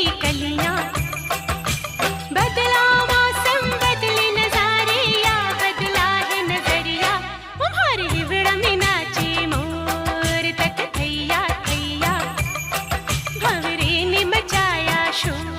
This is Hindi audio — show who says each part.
Speaker 1: कलियां। बदला मौसम बदले नजारे, या बदला है नजरिया। तुम्हारे हिवड़ा में नाचे मोर, तक थैया थैया। भंवरे ने मचाया शोर।